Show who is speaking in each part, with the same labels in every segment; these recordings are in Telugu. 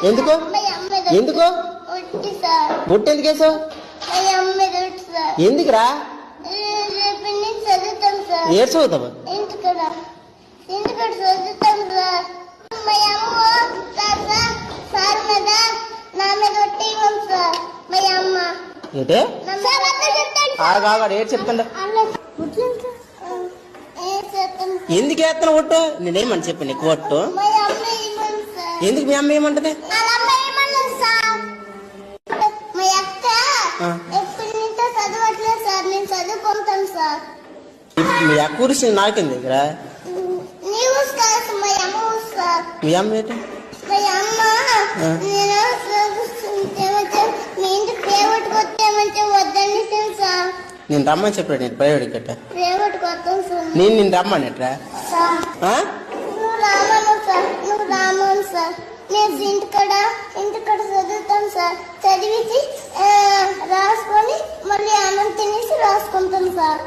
Speaker 1: ఎందుకు ఎందుకు బొట్టు ఎందుకు వేసావు? ఎందుకురా? ఏడు చదువుతావా? ఏంటే ఆగాడు ఏడు చెప్తాండ. ఎందుకు వేస్తాను ఒట్టు? నేనేమని చెప్పి నీకు ఒట్టు ఎందుకు మీ అమ్మ ఏమంటది? మీ అక్క గురించి నాకేంది దగ్గర మీ అమ్మ ఏంటి? నేను రమ్మని చెప్పాడు నేను ప్రైవేట్ గట్ట నేను రమ్మనిట్రా
Speaker 2: ఇంటికడ చదువుతాం సార్. చదివించి రాసుకొని మళ్ళీ అన్నం తినేసి రాసుకుంటాం సార్.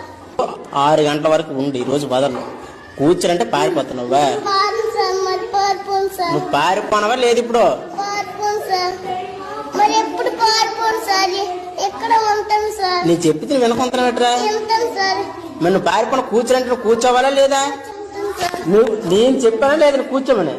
Speaker 1: 6 గంటల వరకు ఉండి రోజు బదలు కూర్చోనంటే పారిపోతున్నావా? నువ్వు పారిపోనవా? లేదు ఇప్పుడు
Speaker 2: మరి ఎప్పుడు పారిపోను సార్. ఎక్కడ ఉంటాం సార్?
Speaker 1: నేను చెప్పితే వినకుంటున్నావు ఎట్రా?
Speaker 2: సార్
Speaker 1: మరి నువ్వు పారిపోను కూర్చోనంటే నువ్వు కూర్చోవాలా లేదా? నువ్వు నేను చెప్పానా లేదా కూర్చోమని?